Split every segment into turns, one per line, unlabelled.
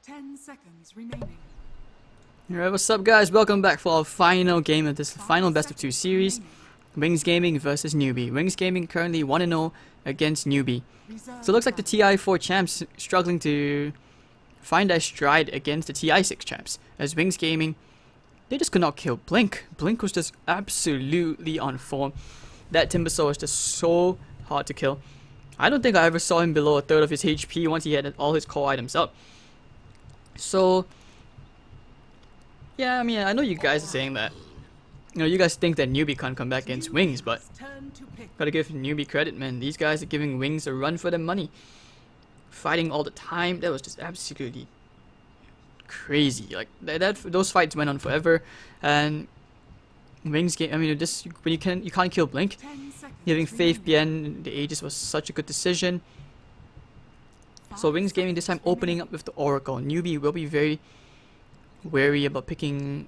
10 seconds remaining.
Alright, what's up guys? Welcome back for our final game of this final best of 2 series. Wings Gaming versus Newbee. Wings Gaming currently 1-0 against Newbee. So it looks like the TI4 champs struggling to find their stride against the TI6 champs. As Wings Gaming, they just could not kill Blink. Blink was just absolutely on form. That Timbersaw was just so hard to kill. I don't think I ever saw him below a third of his HP once he had all his core items up. So yeah, I mean, I know you guys are saying that, you know, you guys think that Newbee can't come back against Wings, but gotta give Newbee credit, man. These guys are giving Wings a run for their money. Fighting all the time, that was just absolutely crazy. Like, those fights went on forever, and Wings game, I mean, just when you can't kill Blink, giving Faith Bien the Aegis was such a good decision. So Wings Gaming this time opening up with the Oracle. Newbee will be very wary about picking.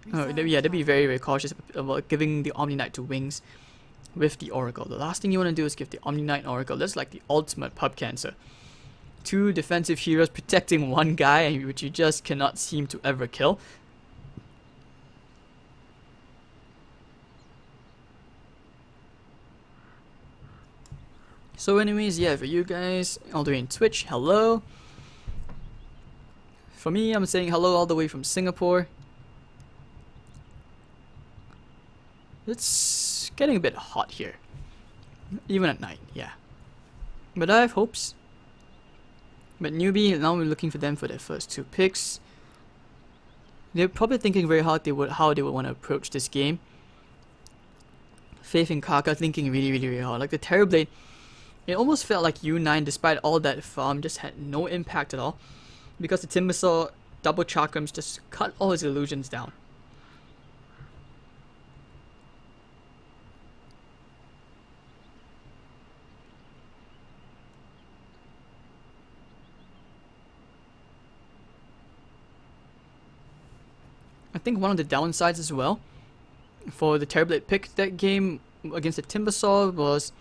They'll be very cautious about giving the Omni Knight to Wings with the Oracle. The last thing you want to do is give the Omni Knight Oracle. That's like the ultimate pub cancer. 2 defensive heroes protecting one guy, which you just cannot seem to ever kill. So anyways, yeah, for you guys all the way in Twitch, hello. For me, I'm saying hello all the way from Singapore. It's getting a bit hot here, even at night, yeah. But I have hopes. But Newbee, now we're looking for them for their first 2 picks. They're probably thinking very hard how they would want to approach this game. Faith and Kaka thinking really hard. Like the Terrorblade, it almost felt like U9, despite all that farm, just had no impact at all. Because the Timbersaw double chakrams just cut all his illusions down. I think one of the downsides as well for the Terrorblade pick that game against the Timbersaw was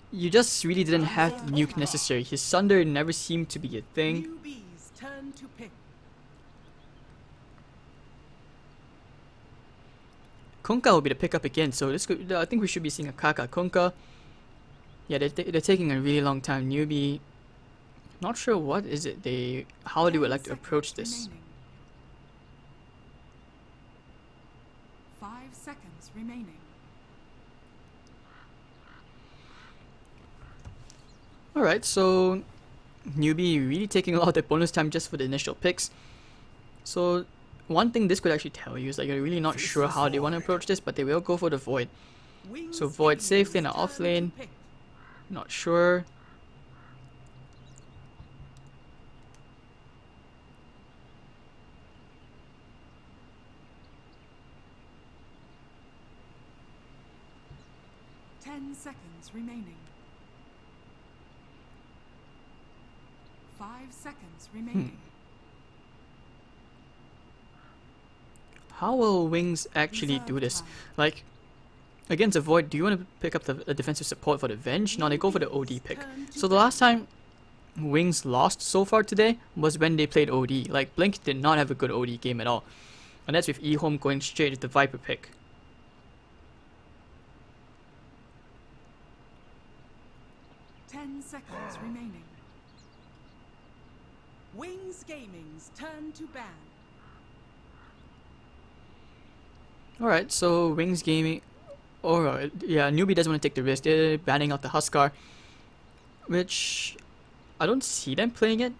you just really didn't have the nuke necessary. His Sunder never seemed to be a thing.
Newbee's turn to pick.
Kunkka will be the pickup again, so this could, I think we should be seeing a Kaka Kunkka. Yeah, they're taking a really long time. Newbee, not sure what is it how they would like to approach this.
5 seconds remaining.
Alright, so Newbee really taking a lot of their bonus time just for the initial picks. So one thing this could actually tell you is that you're really not sure how they want to approach this, but they will go for the Void. So Void safe lane or off lane, not sure.
Ten seconds remaining. 5 seconds remaining.
How will Wings actually do this? Like, against a Void, do you want to pick up the defensive support for the Venge? No, they go for the OD pick. So the last time Wings lost so far today was when they played OD. Like, Blink did not have a good OD game at all. And that's with eHome going straight to the Viper pick.
Seconds remaining. Wings Gaming's turn to ban.
Alright, so Wings Gaming, alright, yeah, Newbee doesn't want to take the risk. They're banning out the Huskar, which I don't see them playing it.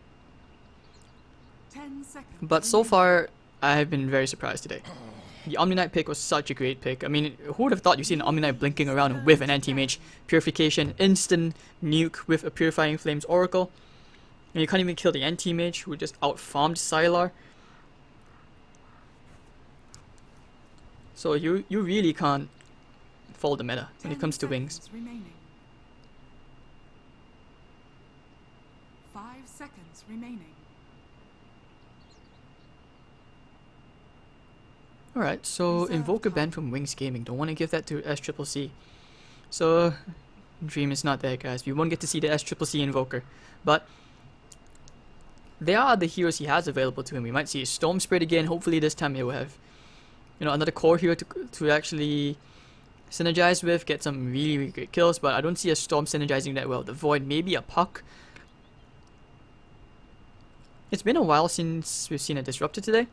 10 seconds.
But so far, I have been very surprised today. The Omni Knight pick was such a great pick. I mean, who would have thought you'd see an Omni Knight blinking around with an anti-mage purification, instant nuke with a Purifying Flames Oracle. And you can't even kill the anti-mage who just out-farmed Sylar. So you really can't follow the meta when it comes to Wings.
5 seconds remaining.
Alright, so Invoker ban from Wings Gaming. Don't want to give that to SCCC. So Dream is not there, guys. We won't get to see the SCCC Invoker. But there are the heroes he has available to him. We might see a Storm Spirit again. Hopefully this time he will have, you know, another core hero to actually synergize with, get some really, really great kills. But I don't see a Storm synergizing that well. The Void, maybe a Puck. It's been a while since we've seen a Disruptor today.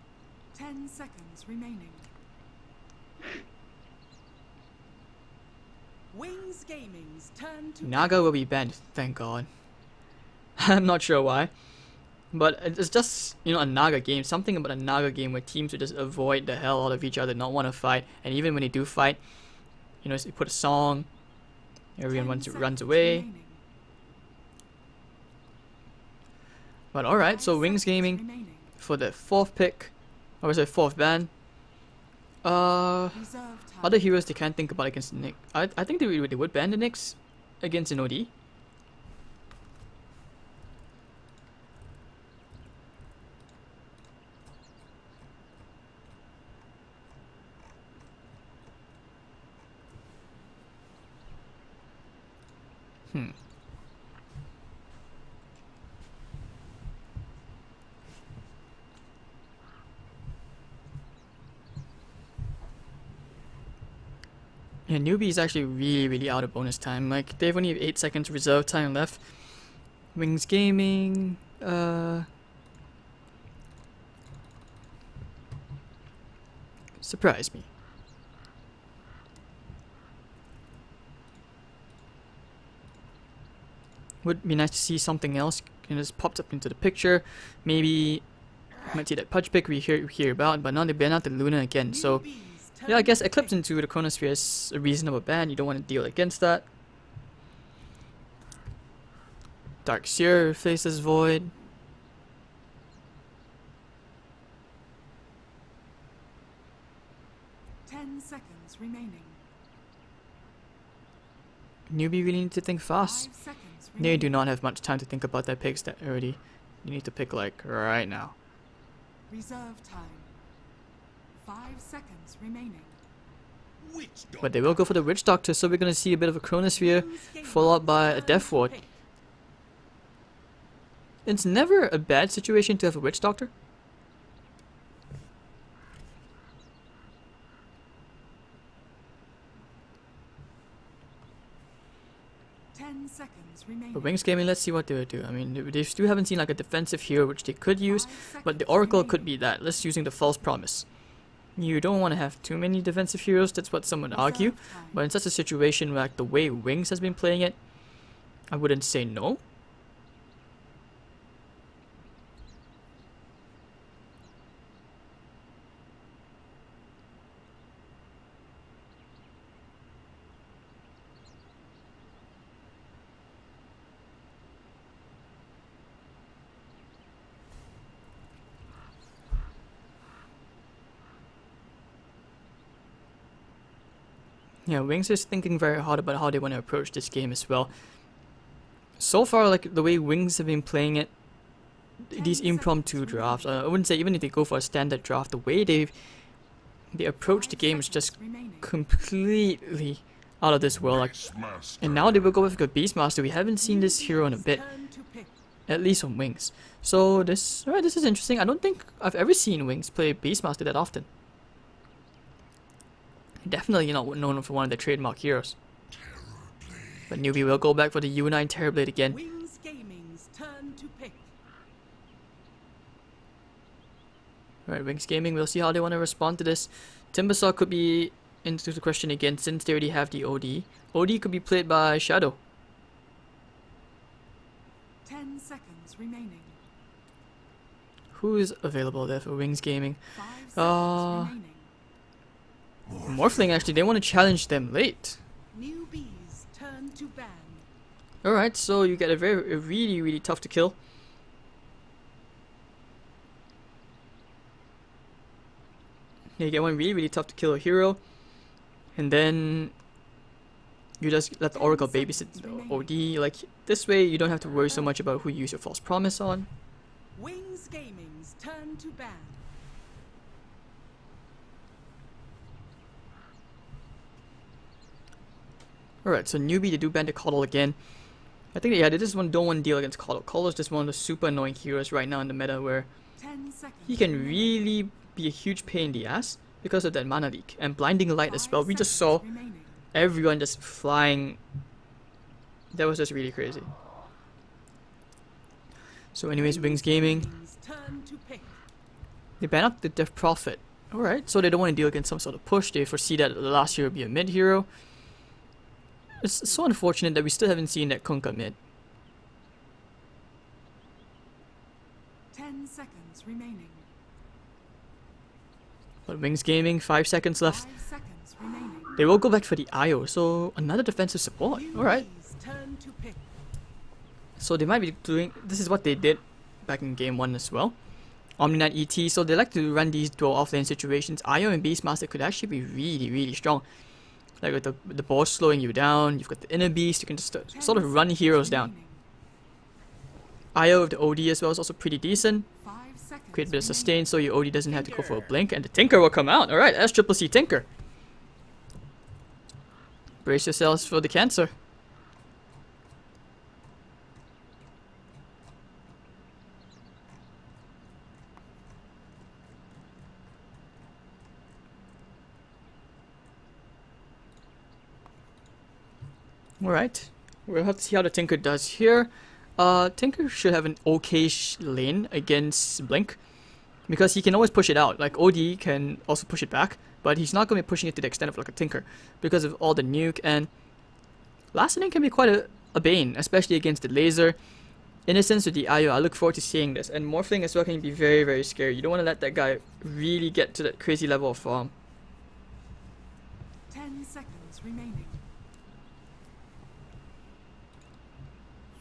10 seconds remaining. Wings Gaming's turn to
Naga will be banned, thank God. I'm not sure why. But it's just, you know, a Naga game. Something about a Naga game where teams would just avoid the hell out of each other, not want to fight. And even when they do fight, you know, you put a song, everyone runs away.
remaining.
But alright,
5
so Wings
seconds
Gaming
remaining.
for the 4th pick. Or was it 4th ban?
Reserve time.
Other heroes they can't think about against the Nyx. I think they would ban the Nyx against an OD. Yeah, Newbee is actually really, really out of bonus time. Like, they have only 8 seconds reserve time left. Wings Gaming, surprise me. Would be nice to see something else, you know, just popped up into the picture. Maybe might see that Pudge pick we hear about, but now they ban out the Luna again. So
Newbee's
yeah, I
turn
guess
to
Eclipse
pick.
into the Chronosphere is a reasonable ban. You don't want to deal against that. Dark Seer faces Void.
Ten seconds remaining.
Newbie really need to think
5
fast.
seconds
They
remaining.
do not have much time to think about their picks that early. You need to pick like right now.
Reserve time. 5 seconds remaining.
But they will go for the Witch Doctor, so we're gonna see a bit of a Chronosphere
Wings Gaming's
followed up by a
turn
Death
to
Ward.
pick.
It's never a bad situation to have a Witch Doctor.
Ten seconds remaining.
But Wings Gaming, let's see what they would do. I mean, they still haven't seen like a defensive hero which they could use,
5
but the
seconds
Oracle
remaining.
could be that. Let's using the False Promise. You don't want to have too many defensive heroes, that's what some would argue.
Reserve time.
But in such a situation like the way Wings has been playing it, I wouldn't say no. Yeah, Wings is thinking very hard about how they want to approach this game as well. So far, like the way Wings have been playing it, these
10
impromptu
seconds
drafts, I wouldn't say even if they go for a standard draft, the way they approach the
5
game is just
seconds remaining.
completely out of this world. Like, and now they will go with a Beastmaster. We haven't seen this hero in a bit,
Turn to pick.
at least on Wings. So this is interesting. I don't think I've ever seen Wings play Beastmaster that often. Definitely not known for one of the trademark heroes. But Newbie will go back for the U9 Terrorblade again.
Wings Gaming's turn to pick.
Alright, Wings Gaming, we'll see how they want to respond to this. Timbersaw could be into the question again since they already have the OD. OD could be played by Shadow.
10 seconds remaining.
Who is available there for Wings Gaming?
5 seconds remaining.
Morphling, actually, they want to challenge them late.
Newbee's turn to ban.
Alright, so you get a really, really tough to kill. You get one really, really tough to kill hero. And then you just let the Oracle babysit the OD. Like, this way you don't have to worry so much about who you use your False Promise on.
Wings Gaming's turn to ban.
Alright, so Newbie, they do ban the Coddle again. I think yeah, they just don't want to deal against Colo. Colo's just one of the super annoying heroes right now in the meta where
10 seconds.
he can
remaining.
really be a huge pain in the ass because of that mana leak and blinding light as
5
well. We just saw
seconds remaining.
everyone just flying. That was just really crazy. So anyways, Wings Gaming,
Gaming's turn to pick.
they ban out the Death Prophet. Alright, so they don't want to deal against some sort of push. They foresee that the last hero will be a mid hero. It's so unfortunate that we still haven't seen that Kunkka mid.
10 seconds remaining.
But Wings Gaming, 5 seconds left.
5 seconds remaining.
They will go back for the IO, so another defensive support. Alright.
Newbee's turn to pick.
So they might be doing, this is what they did back in game 1 as well. Omni-Knight ET, so they like to run these dual offlane situations. IO and Beastmaster could actually be really strong. Like with the boss slowing you down, you've got the inner beast, you can just sort of run heroes down. IO with the OD as well is also pretty decent.
5 seconds
Create a bit of
remaining.
sustain so your OD doesn't have to go for a blink, and the Tinker will come out. Alright, that's CCC Tinker. Brace yourselves for the cancer. Alright, we'll have to see how the Tinker does here. Tinker should have an okay lane against Blink, because he can always push it out. Like OD can also push it back, but he's not going to be pushing it to the extent of like a Tinker because of all the nuke, and last lane can be quite a bane, especially against the laser. Innocence with the IO, I look forward to seeing this, and Morphling as well can be very scary. You don't want to let that guy really get to that crazy level of farm.
10 seconds remaining.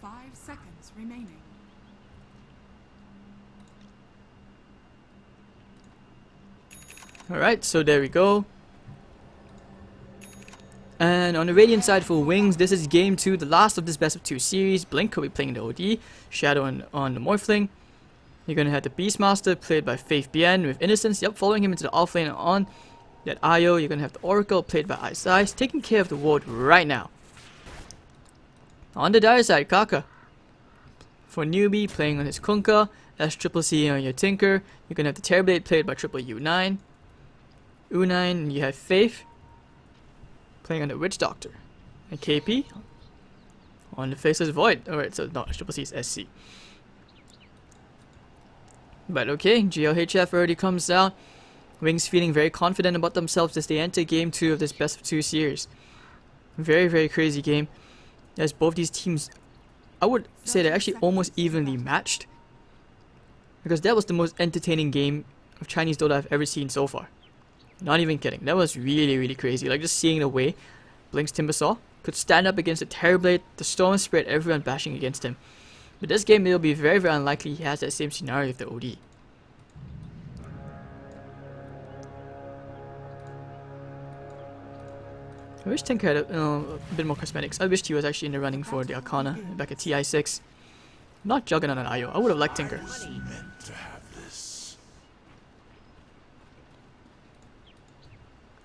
5 seconds remaining.
Alright, so there we go. And on the Radiant side for Wings, this is game 2, the last of this best of 2 series. Blink will be playing the OD, Shadow on the Morphling. You're gonna have the Beastmaster played by Faith Bien with Innocence, yep, following him into the offlane and on that IO. You're gonna have the Oracle played by Ice Ice, taking care of the ward right now. On the dire side, Kaka. For Newbee, playing on his Kunkka, CCC on your Tinker. You're gonna have the Terrorblade played by Triple U9. U9, and you have Faith playing on the Witch Doctor. And KP on the Faceless Void. Alright, so no, CCC is SC. But okay, GLHF already comes out. Wings feeling very confident about themselves as they enter game 2 of this best of 2 series. Very crazy game. As both these teams, I would say they're actually almost evenly matched. Because that was the most entertaining game of Chinese Dota I've ever seen so far. Not even kidding. That was really crazy. Like just seeing the way Blink's Timbersaw could stand up against the Terrorblade, the Storm Spirit, everyone bashing against him. But this game, it'll be very unlikely he has that same scenario with the OD. I wish Tinker had a bit more cosmetics. I wished he was actually in the running for the Arcana back at TI6. Not Juggernaut and IO. I would have liked Tinker.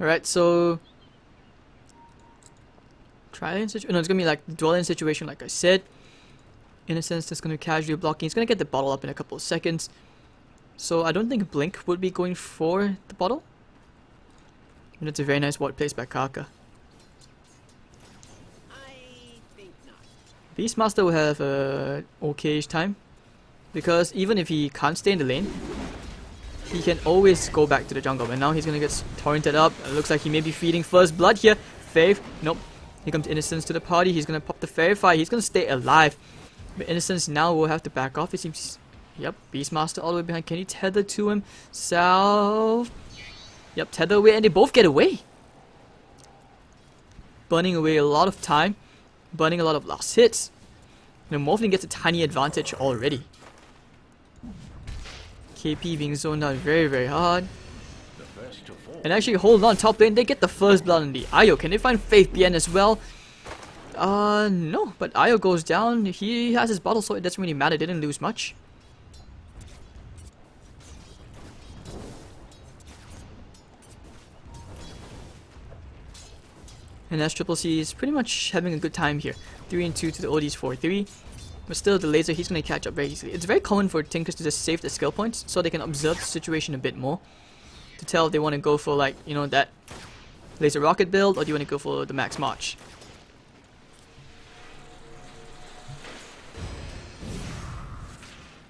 Alright, so Try-in situation. No, it's gonna be like dwell-in situation, like I said. Innocence that's gonna be casually blocking. He's gonna get the bottle up in a couple of seconds. So I don't think Blink would be going for the bottle. And it's a very nice ward placed by Kaka. Beastmaster will have a okay-ish time, because even if he can't stay in the lane, he can always go back to the jungle. And now he's gonna get torrented up. It looks like he may be feeding first blood here. Faith, nope. Here comes Innocence to the party. He's gonna pop the Fairy Fire. He's gonna stay alive. But Innocence now will have to back off. It seems. Yep, Beastmaster all the way behind. Can he tether to him? South. Yep, tether away, and they both get away. Burning away a lot of time. Burning a lot of last hits. And Morphling gets a tiny advantage already. KP being zoned out very hard. And actually, hold on, top lane, they get the first blood on the IO. Can they find Faith Bien as well? No, but IO goes down. He has his bottle, so it doesn't really matter. Didn't lose much. And as CCC is pretty much having a good time here. 3 and 2 to the OD's 4-3. But still, the laser, he's going to catch up very easily. It's very common for Tinkers to just save the skill points so they can observe the situation a bit more. To tell if they want to go for, like, you know, that laser rocket build, or do you want to go for the max march.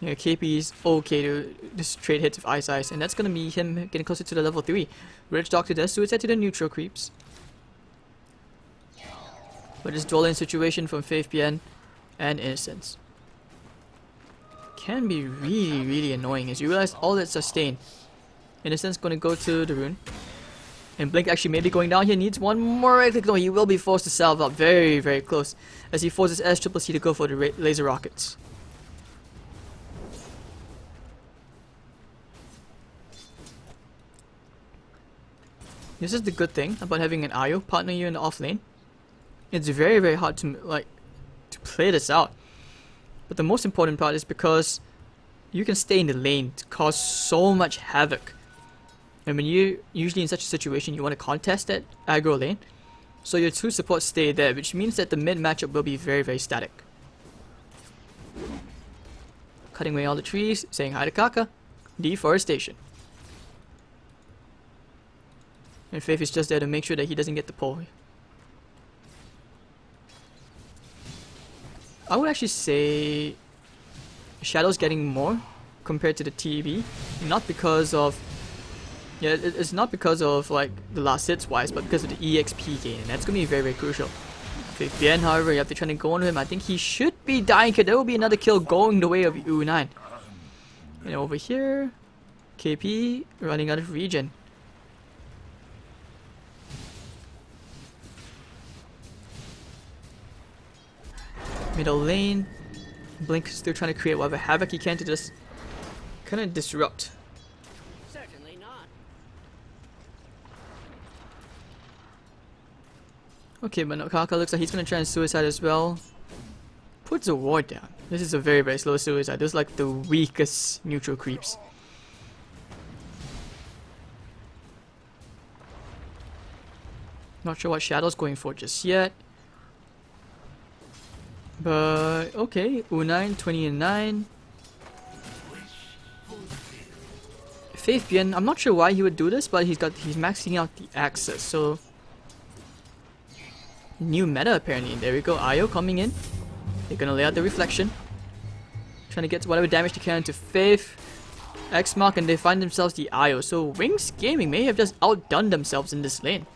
Yeah, KP's okay to just trade hits with Ice Ice, and that's going to be him getting closer to the level 3. Rich Doctor does suicide to the neutral creeps. But this dueling situation from FaithBN and Innocence can be really, really annoying as you realize all that sustain. Innocence going to go to the rune. And Blink actually maybe going down here, needs one more right click. No, he will be forced to salve up very, very close as he forces SCC to go for the laser rockets. This is the good thing about having an Ayo partner you in the off lane. It's very, very hard to to play this out. But the most important part is because you can stay in the lane to cause so much havoc. And when you usually in such a situation, you want to contest that aggro lane. So your two supports stay there, which means that the mid matchup will be very, very static. Cutting away all the trees, saying hi to Kaka. Deforestation. And Faith is just there to make sure that he doesn't get the pull. I would actually say Shadow's getting more compared to the TB. Not because of... Yeah, it's not because of like the last hits wise, but because of the EXP gain. And that's going to be very, very crucial. FaithBN, however, you have to try to go on him. I think he should be dying here. There will be another kill going the way of U9. And over here, KP running out of regen. Middle lane, Blink still trying to create whatever havoc he can to just kind of disrupt.
Certainly not.
Okay, but no, Kaka looks like he's gonna try and suicide as well. Puts a ward down. This is a very, very slow suicide. This is like the weakest neutral creeps. Not sure what Shadow's going for just yet. But okay, U9 20 and 9. FaithBN, I'm not sure why he would do this, but he's maxing out the access, so new meta apparently. There we go, Ayo coming in. They're gonna lay out the reflection. Trying to get whatever damage they can to Faith. X mark, and they find themselves the Ayo. So Wings Gaming may have just outdone themselves in this lane.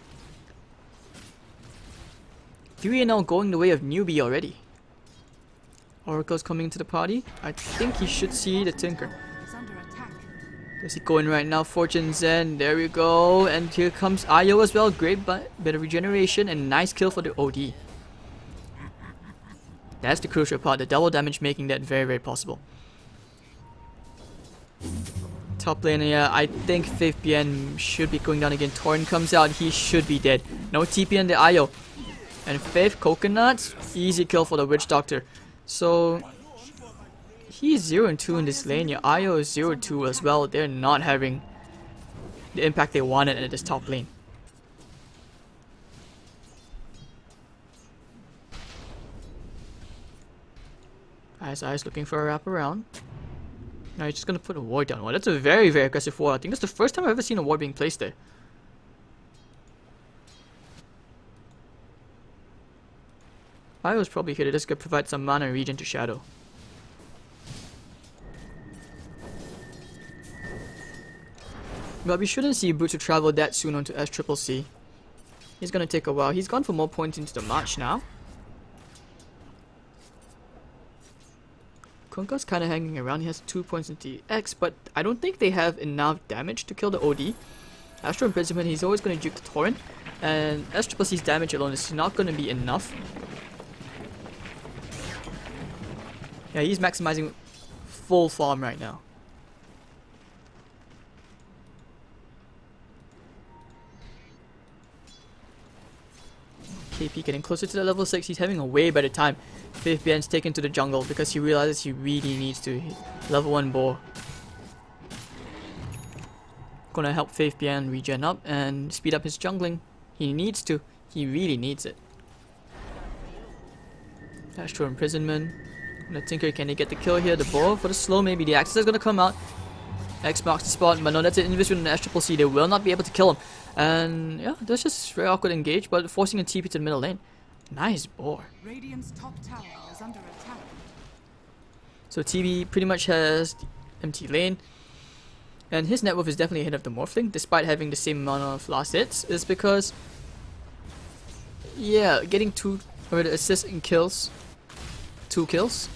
3-0 going the way of Newbee already. Oracle's coming to the party. I think he should see the Tinker.
Is under attack.
Does he go in right now? Fortune's End. There we go. And here comes Ayo as well. Great bit of regeneration and nice kill for the OD. That's the crucial part. The double damage making that very, very possible. Top lane, yeah, I think FaithBN should be going down again. Torn comes out. He should be dead. No TP on the Ayo. And Faith, Coconut. Easy kill for the Witch Doctor. So he's 0 and 2 in this lane. Your Ayo is 0 2 as well. They're not having the impact they wanted at this top lane. Ice looking for a wraparound. Now he's just gonna put a ward down. Well, that's a very, very aggressive ward. I think that's the first time I've ever seen a ward being placed there. I was probably here to just provide some mana and regen to Shadow. But we shouldn't see Boots to travel that soon onto SCCC. He's gonna take a while. He's gone for more points into the match now. Kunka's kinda hanging around. He has 2 points into X, but I don't think they have enough damage to kill the OD. Astro Imprisonment, he's always gonna juke the Torrent. And SCCC's damage alone is not gonna be enough. Yeah, he's maximizing full farm right now. KP getting closer to the level 6. He's having a way better time. FaithBN's taken to the jungle because he realizes he really needs to level 1 boar. Gonna help FaithBN regen up and speed up his jungling. He needs to. He really needs it. Astral Imprisonment. And the Tinker, can they get the kill here? The ball for the slow, maybe the Access is gonna come out. X marks the spot, but no, that's an Invis with an SCCC. They will not be able to kill him. And yeah, that's just very awkward engage, but forcing a TP to the middle lane. Nice boar.
Radiant's top tower is under attack.
So TB pretty much has the empty lane. And his net worth is definitely ahead of the Morphling, despite having the same amount of last hits, is because, yeah, getting the assists and kills, 2 kills,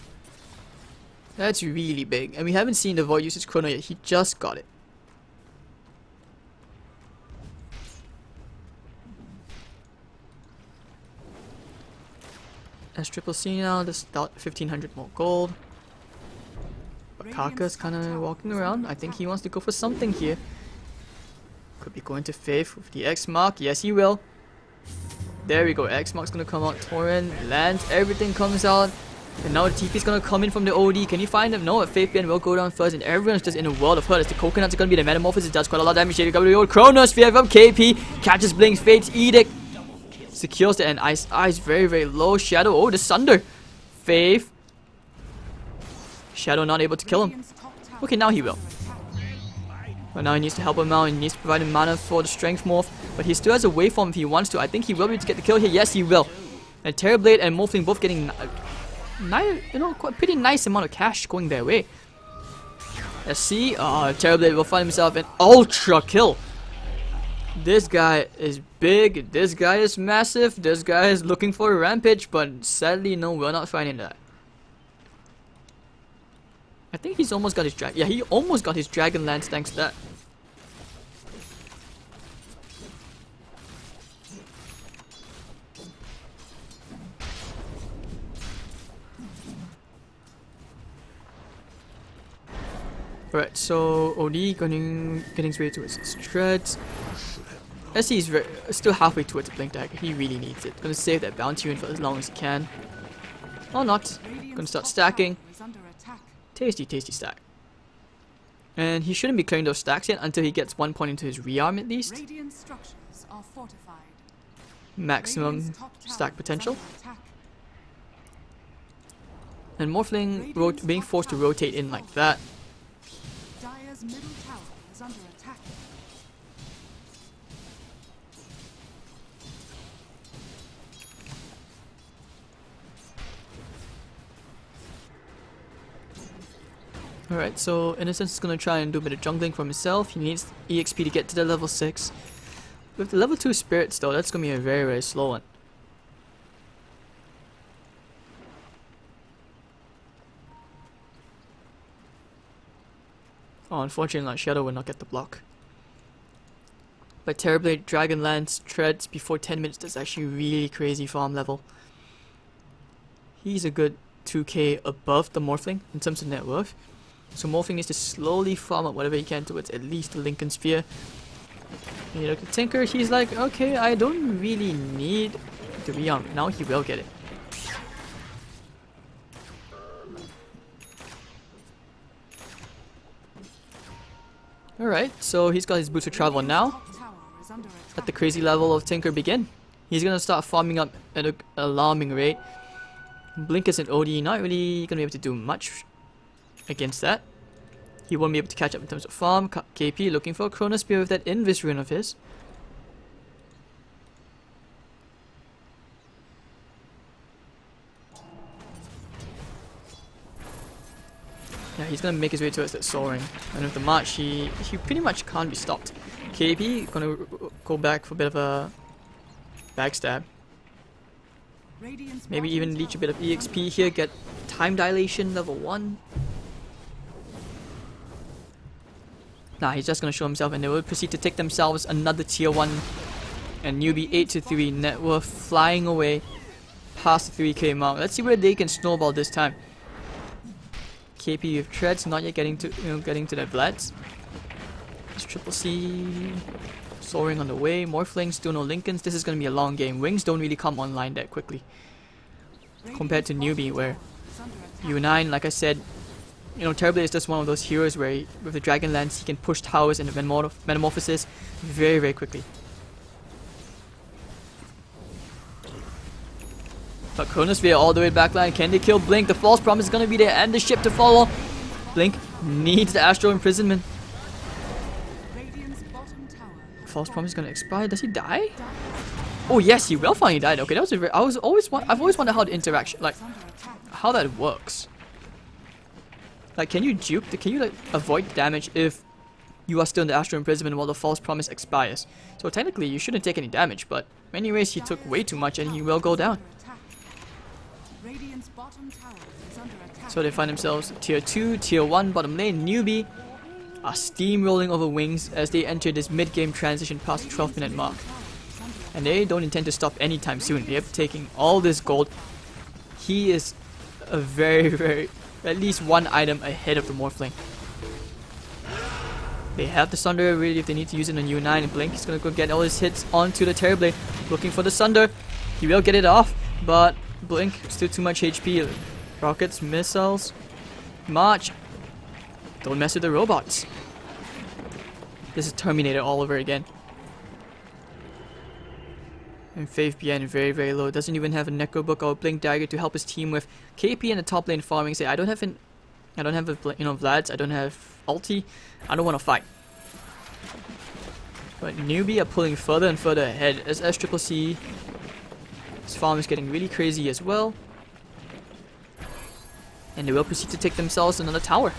that's really big. And we haven't seen the Void usage chrono yet, he just got it. SCCC now, just about 1500 more gold. Kaka's kind of walking around. I think he wants to go for something here. Could be going to Faith with the X mark. Yes, he will. There we go. X mark's gonna come out. Torrent lands. Everything comes out. And now the TP's gonna come in from the OD. Can you find him? No, Faith Ben will go down first. And everyone's just in a world of hurt. As the coconuts are gonna be the metamorphosis. It does quite a lot of damage. Here comes the old Chronosphere from KP. Catches Blink's Fate's Edict. Secures the end. Eyes very, very low. Shadow. Oh, the Sunder. Faith. Shadow not able to kill him. Okay, now he will. But now he needs to help him out. He needs to provide him mana for the strength morph. But he still has a waveform if he wants to. I think he will be able to get the kill here. Yes, he will. And Terrorblade and Morphling both getting, quite pretty nice amount of cash going their way. Let's see. Terrorblade will find himself an ultra kill. This guy is big. This guy is massive. This guy is looking for a rampage. But sadly, no, we're not finding that. I think he's almost got his dragon. Yeah, he almost got his Dragon Lance thanks to that. Alright, so OD getting his way towards his treads. SC is still halfway towards the Blink Dagger. He really needs it. Gonna save that bounty win for as long as he can. Or not. Gonna start stacking. Tasty stack. And he shouldn't be clearing those stacks yet until he gets 1 point into his rearm at least. Maximum stack potential. And Morphling being forced to rotate in like that.
Dire's middle tower is under attack.
Alright, so Innocence is going to try and do a bit of jungling for himself. He needs EXP to get to the level 6. With the level 2 spirits though, that's going to be a very, very slow one. Oh, unfortunately, Shadow will not get the block. But Terrorblade, Dragon Lance, Treads before 10 minutes, that's actually really crazy farm level. He's a good 2k above the Morphling in terms of net worth. So Morphling needs to slowly farm up whatever he can towards at least the Lincoln Sphere. And you look at Tinker, he's like, okay, I don't really need to rearm. Now he will get it. Alright, so he's got his boots of travel now. Let the crazy level of Tinker begin. He's gonna start farming up at an alarming rate. Blink is an OD, not really gonna be able to do much against that. He won't be able to catch up in terms of farm. KP looking for a Chronospear with that Invis rune of his. Yeah, he's gonna make his way towards that soaring. And with the march, he pretty much can't be stopped. KP gonna go back for a bit of a backstab. Maybe even leech a bit of EXP here, get time dilation level 1. Nah, he's just gonna show himself and they will proceed to take themselves another tier 1. And Newbee 8-3 net worth flying away past the 3k mark. Let's see where they can snowball this time. KP with treads, not yet getting to their Vlads. It's CCC soaring on the way. Morphling, still no Lincolns. This is gonna be a long game. Wings don't really come online that quickly compared to Newbee, where U9, like I said, Terrorblade is just one of those heroes where with the Dragon Lance he can push towers and metamorphosis very, very quickly. But Chronosphere all the way backline. Can they kill Blink? The false promise is gonna be there and the ship to follow. Blink needs the Astral Imprisonment.
Radiant's bottom tower has
False promise is
fallen.
gonna expire. Does he die? Oh yes, he will finally died. Okay, that was a very, I've always wondered how the interaction, like,
Under attack.
how that works. Like, can you juke? Can you like avoid damage if you are still in the Astral Imprisonment while the false promise expires? So technically, you shouldn't take any damage. But anyways, he took way too much and he will go down.
Under attack. Radiant's bottom tower is under attack.
So they find themselves tier 2, tier 1 bottom lane. Newbee are steamrolling over wings as they enter this mid-game transition past the 12-minute mark. And they don't intend to stop anytime soon. They're taking all this gold. He is a very, at least one item ahead of the Morphling. They have the Sunder really if they need to use it on U9. And Blink is going to go get all his hits onto the Terrorblade. Looking for the Sunder. He will get it off, but Blink still too much HP. Rockets, missiles, March. Don't mess with the robots. This is Terminator all over again. And Faith BN very low. Doesn't even have a Necro Book or a Blink Dagger to help his team with. KP in the top lane farming. Say I don't have Vlads. I don't have ulti. I don't want to fight. But Newbee are pulling further and further ahead as SCCC. His farm is getting really crazy as well. And they will proceed to take themselves another tower.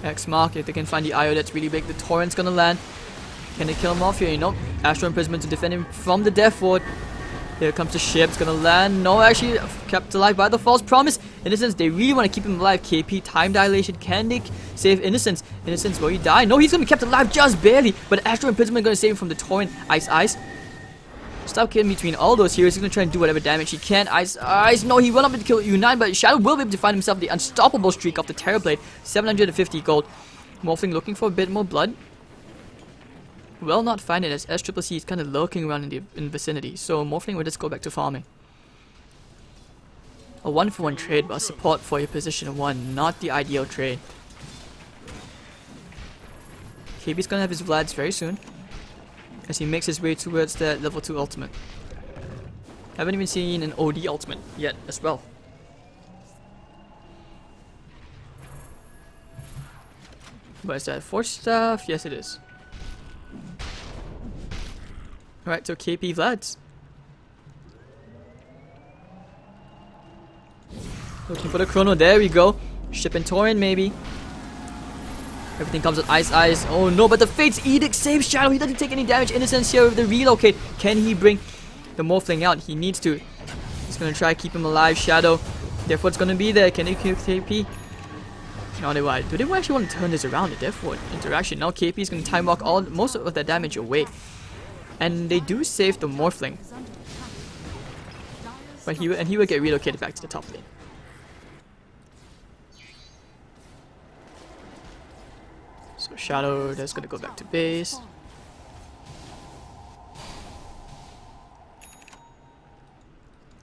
X mark, if they can find the IO that's really big, the Torrent's gonna land. Can they kill him off here? Nope. Astral Imprisonment to defend him from the Death Ward. Here comes the ship, it's gonna land. No, actually kept alive by the false promise. Innocence, they really want to keep him alive. KP, time dilation, can they save Innocence? Innocence, will he die? No, he's gonna be kept alive just barely. But Astral Imprisonment gonna save him from the Torrent. Ice. Stop killing between all those heroes. He's gonna try and do whatever damage he can. Ice. No, he will not be able to kill U9, but Shadow will be able to find himself the unstoppable streak of the Terrorblade. 750 gold. Morphling looking for a bit more blood. Will not find it as SCCC is kind of lurking around in the vicinity. So Morphling will just go back to farming. A 1-for-1 trade, but support for your position 1, not the ideal trade. KB's gonna have his Vlads very soon as he makes his way towards that level 2 ultimate. Haven't even seen an OD ultimate yet as well. But is that Force Staff? Yes it is. Alright, so KP Vlads. Looking for the Chrono, there we go. Ship and Torrent maybe. Everything comes with Ice. Oh no, but the Fate's Edict saves Shadow. He doesn't take any damage. Innocence here with the relocate. Can he bring the Morphling out? He needs to. He's gonna try to keep him alive. Shadow. Death Ward's gonna be there. Can he kill KP? No, they will. Do they actually want to turn this around? The Death Ward interaction. Now KP is gonna time walk most of that damage away. And they do save the Morphling. But he will get relocated back to the top lane. So Shadow that's gonna go back to base.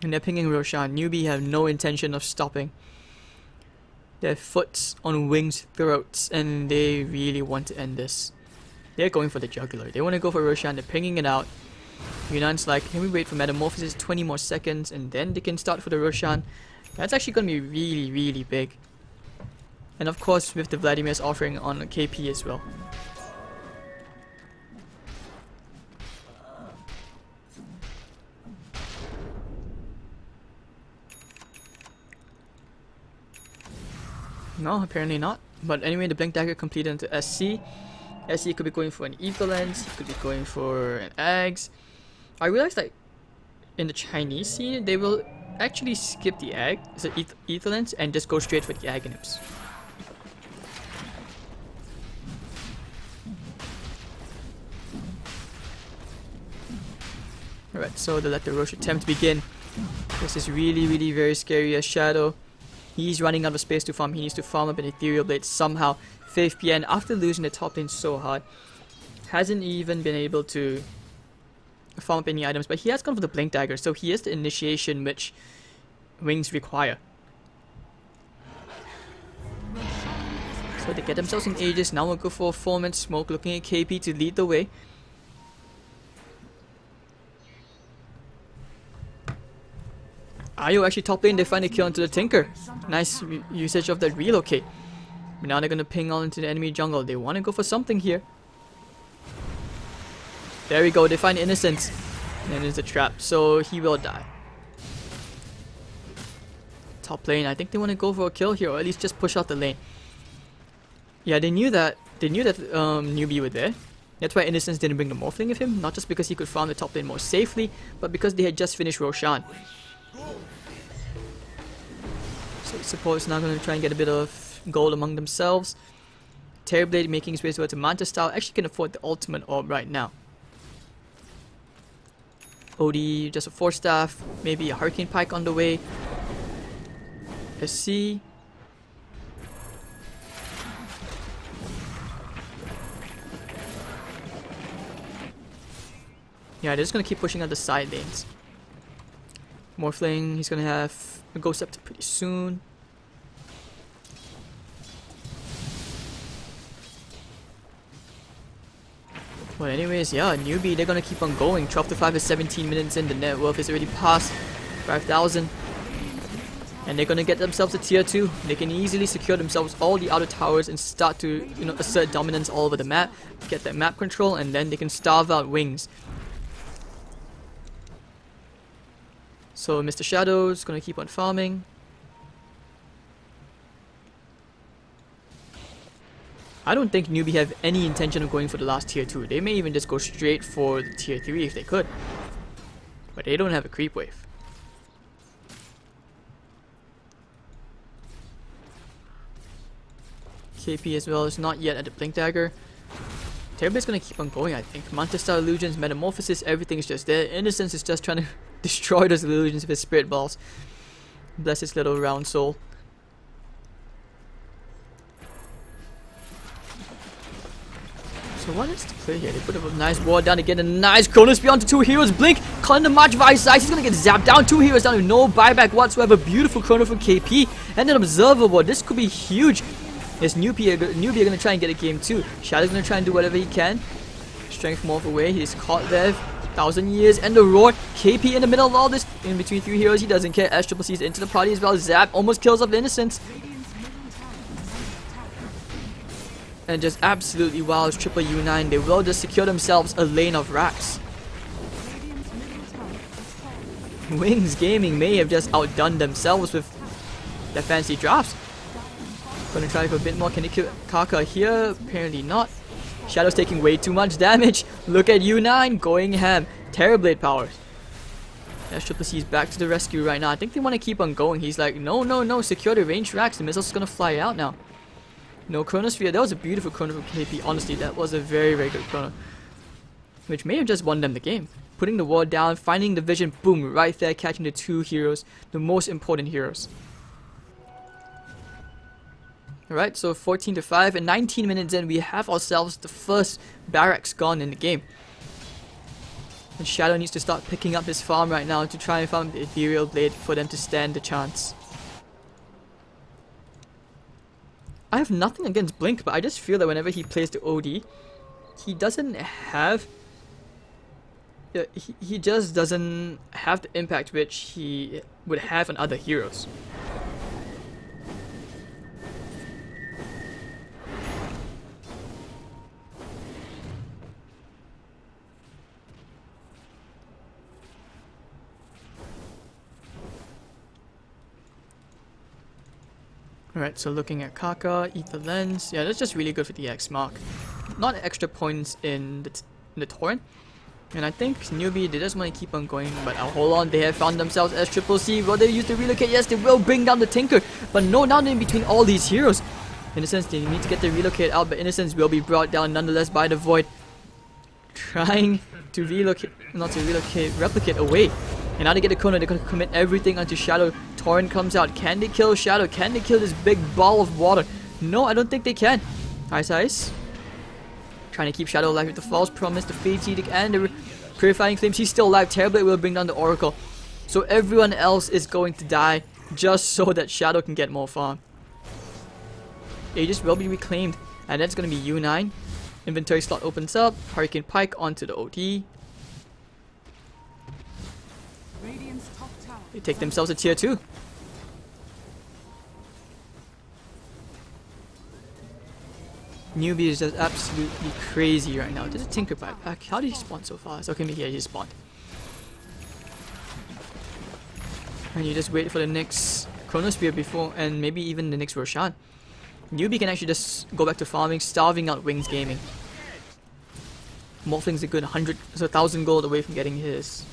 And they're pinging Roshan. Newbee have no intention of stopping. Their foot's on Wing's throats and they really want to end this. They're going for the jugular. They want to go for Roshan. They're pinging it out. Yunan's like, can we wait for Metamorphosis 20 more seconds and then they can start for the Roshan? That's actually going to be really big. And of course with the Vladimir's offering on KP as well. No, apparently not. But anyway, the Blink Dagger completed into SC. SC could be going for an Ether Lens, he could be going for an Eggs. I realized like in the Chinese scene, they will actually skip the Egg, so Ether Lens, and just go straight for the Aghanims. Alright, so they let the Roche attempt begin. This is really very scary as Shadow. He's running out of space to farm. He needs to farm up an Ethereal Blade somehow. Faith PN, after losing the top lane so hard, hasn't even been able to farm up any items, but he has gone for the Blink Dagger, so he has the initiation which Wings require. So they get themselves in Aegis. Now we'll go for a 4-man smoke, looking at KP to lead the way. Ayo actually top lane, they find a kill into the Tinker. Nice usage of that relocate. But now they're gonna ping all into the enemy jungle. They want to go for something here. There we go, they find Innocence. And it's a trap, so he will die. Top lane, I think they want to go for a kill here, or at least just push out the lane. Yeah, they knew that Newbee were there. That's why Innocence didn't bring the Morphling with him, not just because he could farm the top lane more safely, but because they had just finished Roshan. So support is now going to try and get a bit of gold among themselves. Terrorblade making his way towards a Manta style, actually can afford the ultimate orb right now. OD, just a 4-staff, maybe a Hurricane Pike on the way. SC. Yeah, they're just gonna keep pushing out the side lanes. Morphling, he's gonna have a Ghost Scepter pretty soon. Well, anyways, yeah, Newbee, they're gonna keep on going. 12 to 5 is 17 minutes in. The net worth is already past 5,000. And they're gonna get themselves a tier 2. They can easily secure themselves all the outer towers and start to, assert dominance all over the map. Get that map control, and then they can starve out Wings. So Mr. Shadow's gonna keep on farming. I don't think Newbee have any intention of going for the last tier 2. They may even just go straight for the tier 3 if they could. But they don't have a creep wave. KP as well is not yet at the Blink Dagger. Terrorblade's gonna keep on going, I think. Manta style illusions, metamorphosis, everything is just there. Innocence is just trying to destroy those illusions with his spirit balls. Bless his little round soul. So what is the play here? They put up a nice ward down to get a nice Chronos beyond the 2 heroes. Blink, caught in the March Vice Ice. He's gonna get zapped down. 2 heroes down with no buyback whatsoever. Beautiful Chrono from KP. And an Observer ward. This could be huge. Yes, Newbee are gonna try and get a game too. Shadow's gonna try and do whatever he can. Strength morph away. He's caught there. 1,000 years and the roar. KP in the middle of all this, in between 3 heroes. He doesn't care. SCC's into the party as well. Zap almost kills off Innocence. And just absolutely wows triple U9. They will just secure themselves a lane of racks. Wings Gaming may have just outdone themselves with their fancy drops. Gonna try for a bit more. Can they kill Kaka here? Apparently not. Shadow's taking way too much damage. Look at U9 going ham. Terrorblade powers. SCC's back to the rescue right now. I think they want to keep on going. He's like, no, secure the ranged racks. The missile's gonna fly out now. No Chronosphere. That was a beautiful Chrono from KP. Honestly, that was a very, very good Chrono. Which may have just won them the game. Putting the wall down, finding the vision, boom, right there, catching the 2 heroes. The most important heroes. Alright, so 14 to 5 and 19 minutes in, we have ourselves the first barracks gone in the game. And Shadow needs to start picking up his farm right now to try and farm the Ethereal Blade for them to stand a chance. I have nothing against Blink, but I just feel that whenever he plays the OD, he doesn't have... he just doesn't have the impact which he would have on other heroes. Alright, so looking at Kaka, Ether Lens, yeah, that's just really good for the X mark. Not extra points in the Torrent. And I think Newbee, they just want to keep on going, but hold on, they have found themselves as CCC. Will they use the relocate? Yes, they will bring down the Tinker, but no down in between all these heroes. Innocence, they need to get the relocate out, but Innocence will be brought down nonetheless by the Void. Trying to relocate, not to relocate, replicate away. And now they get a Chrono, they're going to commit everything onto Shadow. Torrent comes out. Can they kill Shadow? Can they kill this big ball of water? No, I don't think they can. Ice. Trying to keep Shadow alive with the false promise, the Fate Edict, and the Purifying Flames. He's still alive. Terrorblade will bring down the Oracle. So everyone else is going to die just so that Shadow can get more farm. Aegis will be reclaimed. And that's going to be U9. Inventory slot opens up. Hurricane Pike onto the OD. They take themselves a tier 2. Newbee is just absolutely crazy right now. There's a Tinker back. How did he spawn so fast? Okay, maybe he spawned. And you just wait for the next Chronosphere before, and maybe even the next Roshan. Newbee can actually just go back to farming, starving out Wings Gaming. Morphling's a good 1,000 gold away from getting his.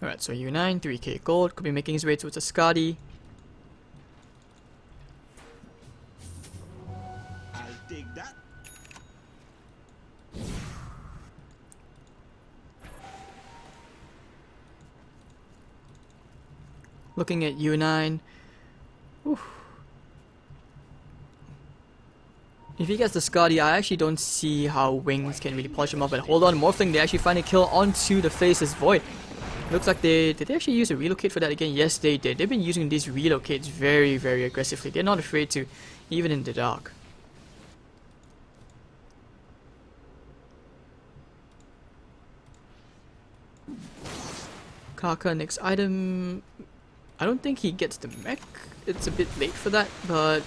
Alright, so U9, 3k gold, could be making his way towards a Skadi.
I'll take that.
Looking at U9. Whew. If he gets the Skadi, I actually don't see how Wings can really polish him up. But hold on, Morphling, they actually find a kill onto the Faceless Void. Looks like did they actually use a relocate for that again? Yes, they did. They've been using these relocates very, very aggressively. They're not afraid to, even in the dark. Kaka, next item. I don't think he gets the mech. It's a bit late for that, but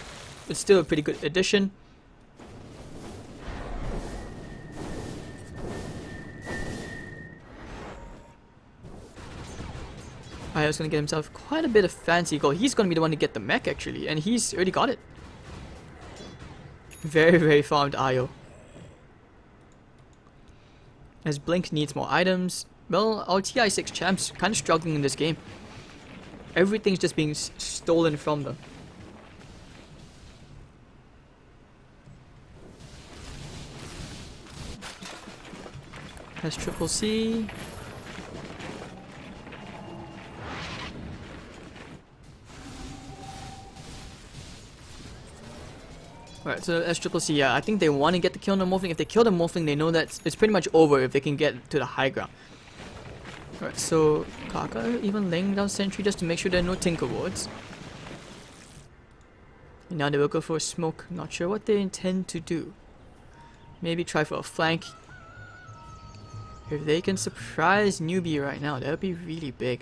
it's still a pretty good addition. Io's gonna get himself quite a bit of fancy gold. He's gonna be the one to get the mech actually, and he's already got it. Very, very farmed Io. As Blink needs more items, well, our TI6 champs kind of struggling in this game. Everything's just being stolen from them. Has Triple C. Alright, so SCCC, yeah, I think they want to get the kill on the Morphling. If they kill the Morphling, they know that it's pretty much over if they can get to the high ground. Alright, so Kaka even laying down sentry just to make sure there are no Tinker wards. And now they will go for a smoke. Not sure what they intend to do. Maybe try for a flank. If they can surprise Newbee right now, that would be really big.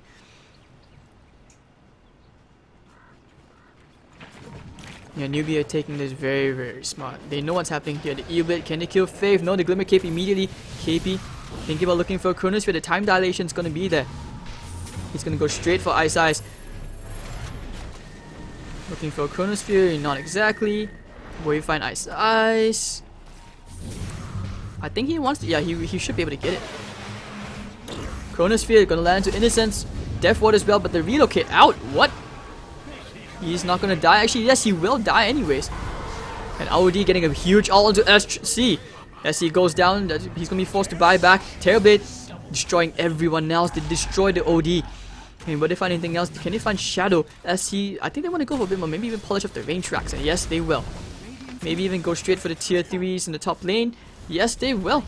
Yeah, Newbee are taking this very, very smart. They know what's happening here. The E-Bit, can they kill Faith? No, the Glimmer Cape immediately. KP thinking about looking for a Chronosphere. The time dilation is going to be there. He's going to go straight for Ice Ice. Looking for a Chronosphere, not exactly. Where you find Ice Ice? I think he wants to, yeah, he should be able to get it. Chronosphere, going to land into Innocence. Death Ward as well, but the relocate out. What? He's not gonna die. Actually, yes, he will die anyways. And AOD getting a huge ult into SC. SC goes down. He's gonna be forced to buy back. Terrorblade destroying everyone else. They destroy the OD. I mean, will they find anything else? Can they find Shadow? SC, I think they want to go for a bit more. Maybe even polish up the range tracks. And yes, they will. Maybe even go straight for the tier 3s in the top lane. Yes, they will.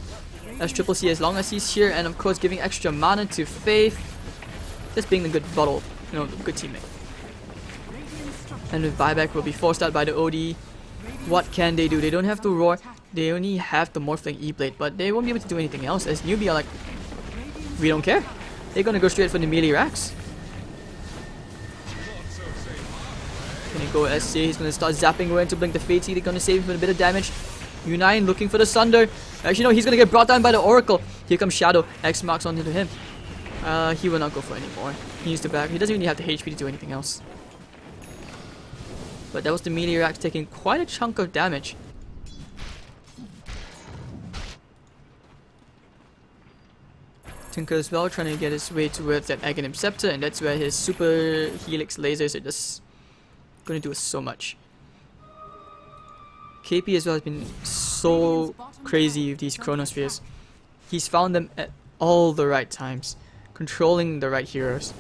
SCCC, as long as he's here. And of course, giving extra mana to Faith. Just being a good bottle. You know, good teammate. And with buyback will be forced out by the OD. What can they do? They don't have to roar. They only have the Morphling E-Blade, but they won't be able to do anything else. As Newbee are like, we don't care. They're gonna go straight for the melee racks. Gonna go SC. He's gonna start zapping away into Blink the Fate. They're gonna save him for a bit of damage. U9 looking for the Sunder. Actually, no, he's gonna get brought down by the Oracle. Here comes Shadow. X marks onto him. He will not go for anymore. He needs to back. He doesn't really have the HP to do anything else. But that was the meteor axe taking quite a chunk of damage. Tinker as well, trying to get his way towards that Aghanim Scepter, and that's where his super helix lasers are just going to do so much. KP as well has been so crazy with these Chronospheres. He's found them at all the right times, controlling the right heroes.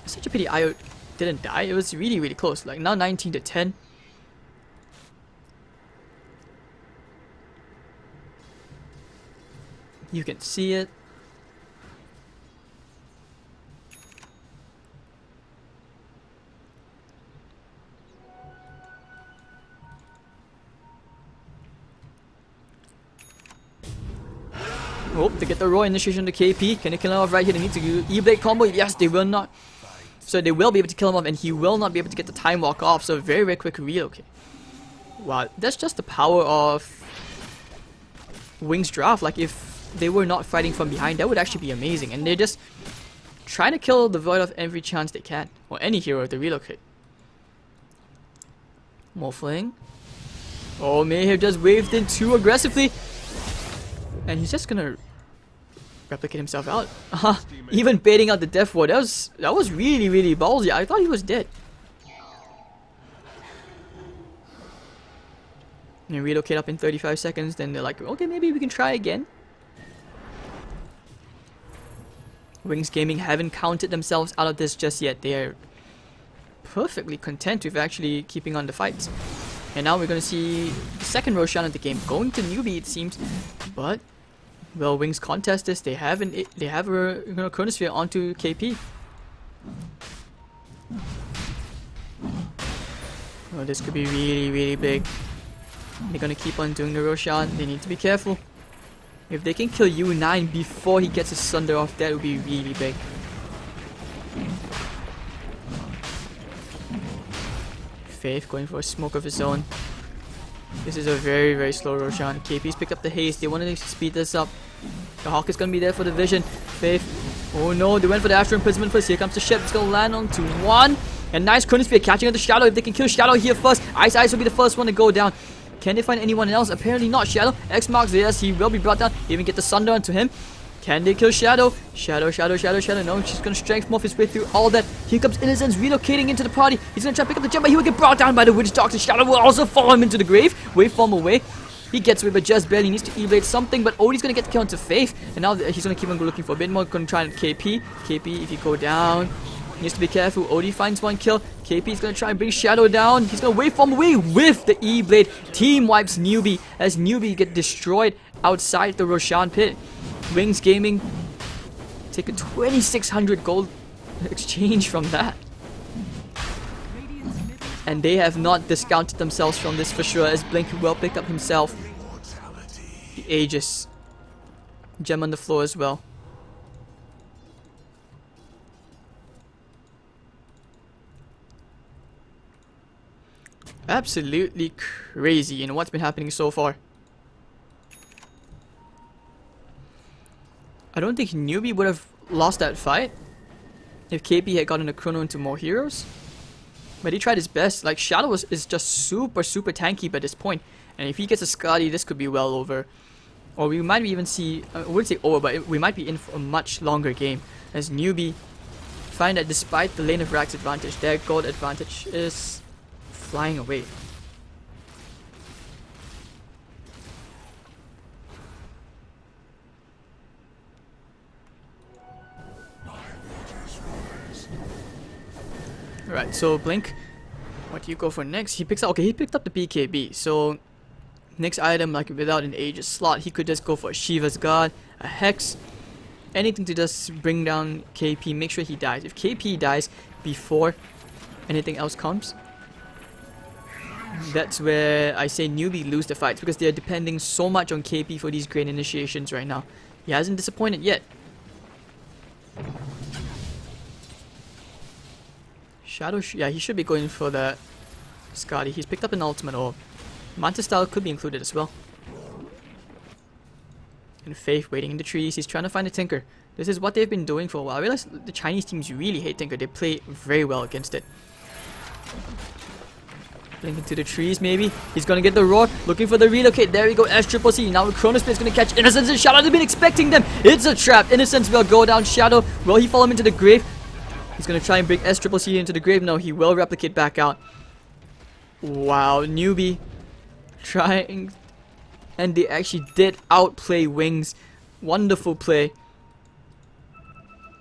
It's such a pity Io didn't die. It was really, really close. Like now 19 to 10. You can see it. Oh, they get the raw initiation to KP. Can they kill him off right here? They need to do E-Blade combo. Yes, they will not. So they will be able to kill him off, and he will not be able to get the time walk off. So very, very quick relocate. Wow, that's just the power of Wings draft. Like, if they were not fighting from behind, that would actually be amazing. And they're just trying to kill the Void off every chance they can. Or any hero to relocate. Morphling. Oh, Mayhem just waved in too aggressively. And he's just gonna replicate himself out. Even baiting out the death ward. That was really, really ballsy. I thought he was dead. And relocate up in 35 seconds. Then they're like, okay, maybe we can try again. Wings Gaming haven't counted themselves out of this just yet. They're perfectly content with actually keeping on the fights. And now we're going to see the second Roshan of the game going to Newbee, it seems. But, well, Wings contest this. They have a Chronosphere onto KP. Oh, this could be really, really big. They're going to keep on doing the Roshan. They need to be careful. If they can kill U9 before he gets his Sunder off, that would be really big. Faith going for a smoke of his own. This is a very, very slow Roshan. KP's picked up the haste. They wanted to speed this up. The Hawk is going to be there for the vision. Faith. Oh no, they went for the Astral Imprisonment first. Here comes the ship. It's going to land onto one. And nice Chronosphere catching at the Shadow. If they can kill Shadow here first, Ice will be the first one to go down. Can they find anyone else? Apparently not. Shadow. X marks, yes, he will be brought down. Even get the Sunder onto him. Can they kill Shadow? Shadow. No, she's gonna strength morph his way through all that. Here comes Innocence relocating into the party. He's gonna try to pick up the gem, but he will get brought down by the Witch Doctor. Shadow will also follow him into the grave. Waveform away. He gets away, but just barely needs to E-Blade something. But Odie's gonna get the kill into Faith. And now he's gonna keep on looking for a bit more. Gonna try and KP. KP, if you go down, he needs to be careful. Odie finds one kill. KP is gonna try and bring Shadow down. He's gonna waveform away with the E-Blade. Team wipes Newbee as Newbee get destroyed outside the Roshan pit. Wings Gaming take a 2,600 gold exchange from that. And they have not discounted themselves from this for sure, as Blink will pick up himself the Aegis gem on the floor as well. Absolutely crazy in what's been happening so far. I don't think Newbee would have lost that fight if KP had gotten a Chrono into more heroes. But he tried his best. Like, Shadow is just super, super tanky by this point. And if he gets a Scotty, this could be well over. Or we might even see, I wouldn't say over, but we might be in for a much longer game. As Newbee find that despite the lane of Rack's advantage, their gold advantage is flying away. Alright, so Blink, what do you go for next? He picks up, okay, he picked up the BKB. So next item, like without an Aegis slot, he could just go for a Shiva's Guard, a Hex, anything to just bring down KP, make sure he dies. If KP dies before anything else comes, that's where I say Newbee lose the fights, because they're depending so much on KP for these great initiations right now. He hasn't disappointed yet. Shadow, yeah, he should be going for the Scotty. He's picked up an ultimate orb. Mantis style could be included as well. And Faith waiting in the trees. He's trying to find a Tinker. This is what they've been doing for a while. I realize the Chinese teams really hate Tinker. They play very well against it. Blink into the trees, maybe. He's gonna get the roar. Looking for the relocate. There we go. S-triple-C. Now Chronosphere is gonna catch Innocence and Shadow. They've been expecting them. It's a trap. Innocence will go down. Shadow, will he follow him into the grave? He's gonna try and bring S-triple-C into the grave. No, he will replicate back out. Wow, Newbee trying. And they actually did outplay Wings. Wonderful play.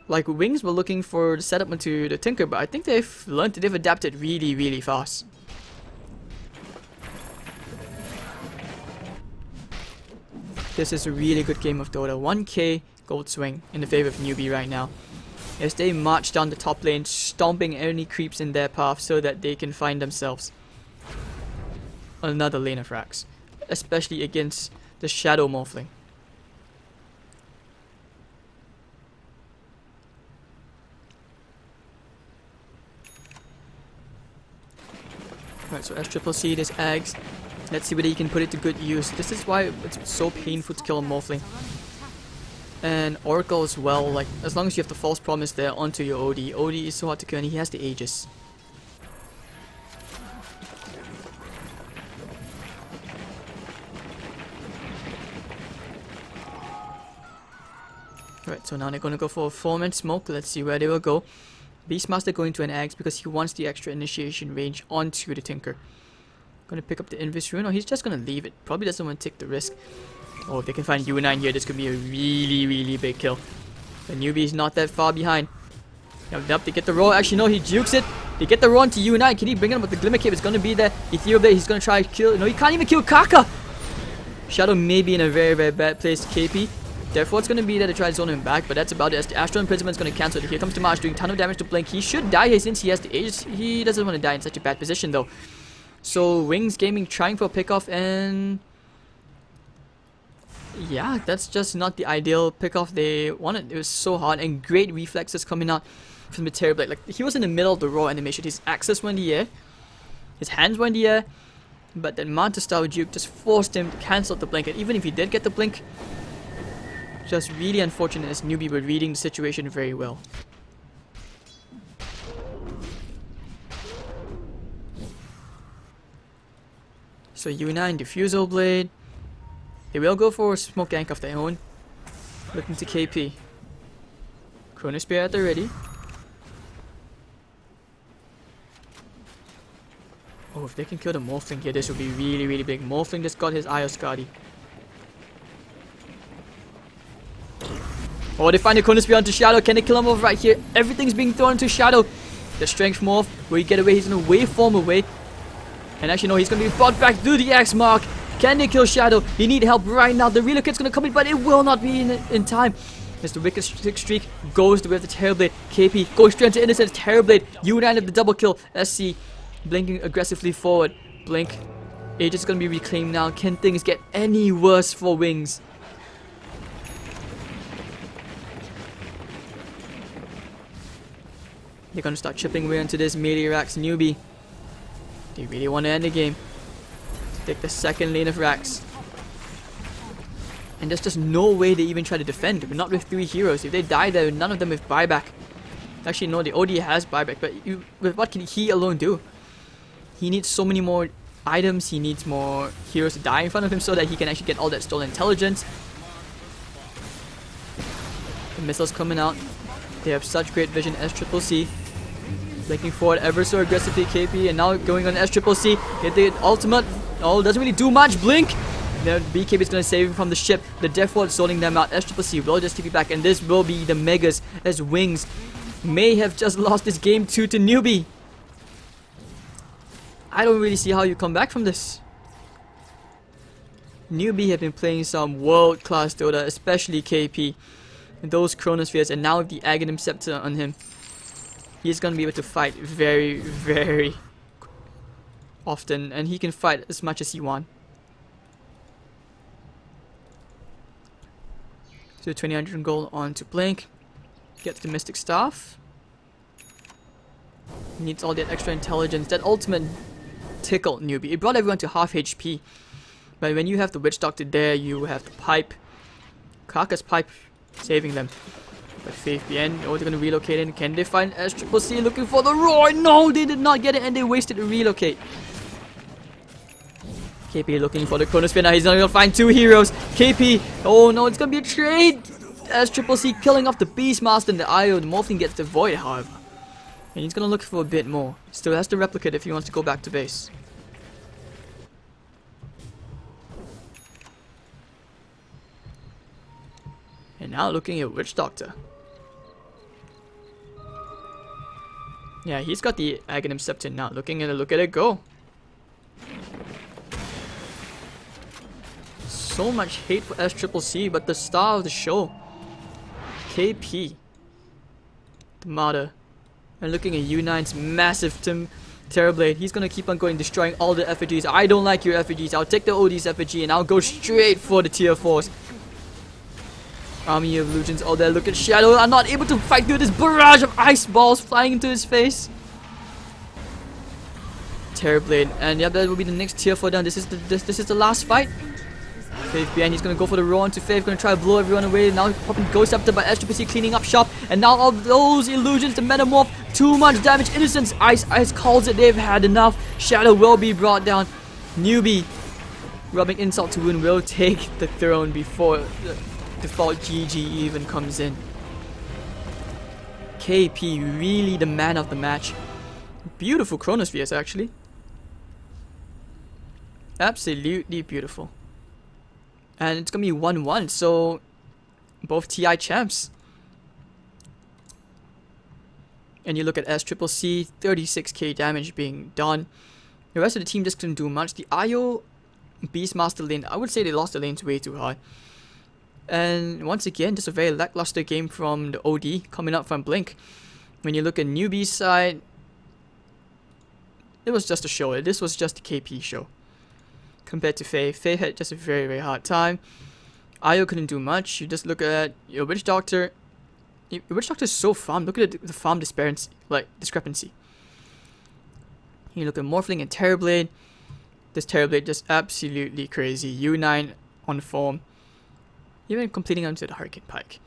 Like, Wings were looking for the setup into the Tinker, but I think they've adapted really, really fast. This is a really good game of Dota. 1k gold swing in the favor of Newbee right now, as they march down the top lane, stomping any creeps in their path so that they can find themselves another lane of racks, especially against the Shadow Morphling. Alright, so S-C, this Ags. Let's see whether he can put it to good use. This is why it's so painful to kill a Morphling. And Oracle as well, like, as long as you have the False Promise there onto your OD. OD is so hard to kill and he has the Aegis. Alright, so now they're gonna go for a 4-man smoke. Let's see where they will go. Beastmaster going to an Axe because he wants the extra initiation range onto the Tinker. Gonna pick up the Invis Rune, or he's just gonna leave it. Probably doesn't want to take the risk. Oh, if they can find U9 here, this could be a really big kill. The Newbee is not that far behind. Yep, they get the roll. Actually, no, he jukes it. They get the run to U9. Can he bring it up with the Glimmer Cape? It's gonna be there. Ethereal Blade, he's gonna try to kill. No, he can't even kill Kaka! Shadow may be in a very bad place. KP. Therefore, it's going to be there to try to zone him back, but that's about it. As the Astral Imprisonment is going to cancel it. Here comes Damage doing a ton of damage to Blink. He should die here since he has the Aegis. He doesn't want to die in such a bad position though. So, Wings Gaming trying for a pickoff, and yeah, that's just not the ideal pickoff they wanted. It was so hard, and great reflexes coming out from the Terrorblade. Like, he was in the middle of the raw animation. His axes were in the air, his hands were in the air, but that Manta style juke just forced him to cancel the blink. And even if he did get the blink, just really unfortunate as Newbee were reading the situation very well. So U9 Diffusal Blade. They will go for a smoke gank of their own. Looking to KP. Chrono Spear at the ready. Oh, if they can kill the Morphling here, this would be really big. Morphling just got his Eye of Skadi. Oh, they find the Chrono Spear onto Shadow. Can they kill him off right here? Everything's being thrown into Shadow. The Strength Morph, where he get away, he's in a waveform away. And actually, no, he's going to be brought back through the X mark. Can they kill Shadow? They need help right now. The relocate's going to come in, but it will not be in time. As the Wicked Streak goes with the Terrorblade. KP goes straight into Innocence. Terrorblade united the double kill. SC blinking aggressively forward. Blink. Aegis is going to be reclaimed now. Can things get any worse for Wings? They're going to start chipping away into this melee Rax Newbee. They really want to end the game. Take the second lane of Rax. And there's just no way they even try to defend. Not with 3 heroes. If they die there, none of them with buyback. Actually, no, the OD has buyback. But with what can he alone do? He needs so many more items. He needs more heroes to die in front of him so that he can actually get all that stolen intelligence. The missiles coming out. They have such great vision. S-C. Blinking forward ever so aggressively, KP, and now going on S-C. Get the ultimate. Oh, doesn't really do much. Blink. The BKB is going to save him from the ship. The Death Ward zoning them out. S-C will just TP back, and this will be the Megas as Wings may have just lost this game 2 to Newbee. I don't really see how you come back from this. Newbee have been playing some world-class Dota, especially KP. And those Chronospheres, and now with the Aghanim Scepter on him, he's going to be able to fight very often, and he can fight as much as he wants. So 2000 gold on to Blink. Gets the Mystic Staff. He needs all that extra intelligence. That ultimate tickled Newbee. It brought everyone to half HP. But when you have the Witch Doctor there, you have the Pipe. Kaka's Pipe saving them. But Faith BN, oh, they're going to relocate in. Can they find S-C looking for the Roar? No, they did not get it, and they wasted a relocate. KP looking for the Chronosphere. Now he's not going to find 2 heroes. KP, oh no, it's going to be a trade. S-C killing off the Beastmaster and the IO. The Morphling gets the Void, however. And he's going to look for a bit more. Still has to replicate if he wants to go back to base. And now looking at Witch Doctor. Yeah, he's got the Aghanim Scepter now. Look at it go. So much hate for S-C, but the star of the show, KP, the Martyr. And looking at U9's massive Terrorblade, he's gonna keep on going, destroying all the effigies. I don't like your effigies. I'll take the OD's effigy and I'll go straight for the tier 4s. Army of Illusions. Oh, there, look at Shadow. I'm not able to fight through this barrage of ice balls flying into his face. Terrorblade, and yeah, that will be the next tier for them. This is the last fight. Faith behind, he's gonna go for the roar into Faith, gonna try to blow everyone away. Now popping Ghost Scepter by HadesDotaTv, cleaning up shop, and now all those illusions, the Metamorph, too much damage. Innocence, Ice calls it, they've had enough. Shadow will be brought down. Newbee, rubbing insult to wound, will take the throne before the default GG even comes in. KP, really the man of the match. Beautiful Chronospheres, actually. Absolutely beautiful. And it's gonna be 1-1, so both TI champs. And you look at SCCC, 36k damage being done. The rest of the team just couldn't do much. The IO Beastmaster lane, I would say they lost the lanes way too hard. And once again, just a very lackluster game from the OD coming up from Blink. When you look at Newbee's side, it was just a show. This was just a KP show. Compared to Faye. Faye had just a very, very hard time. Io couldn't do much. You just look at your Witch Doctor. Your Witch Doctor is so farmed. Look at the farm discrepancy. You look at Morphling and Terrorblade. This Terrorblade just absolutely crazy. U9 on form. Even completing onto the Hurricane Pike.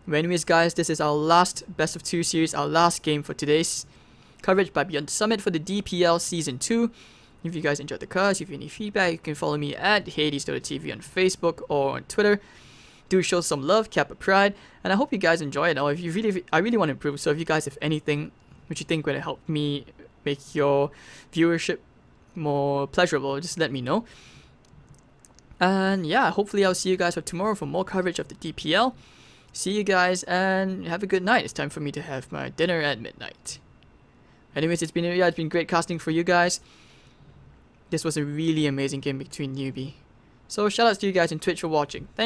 But anyways, guys, this is our last best of 2 series, our last game for today's coverage by Beyond the Summit for the DPL Season 2. If you guys enjoyed the cast, if you have any feedback, you can follow me at HadesDotaTv on Facebook or on Twitter. Do show some love, Kappa Pride, and I hope you guys enjoy it. Now, I really want to improve, so if you guys have anything which you think would help me make your viewership more pleasurable, just let me know. And yeah, hopefully I'll see you guys for tomorrow for more coverage of the DPL. See you guys and have a good night. It's time for me to have my dinner at midnight. Anyways, it's been great casting for you guys. This was a really amazing game between Newbee. So shout outs to you guys on Twitch for watching. Thank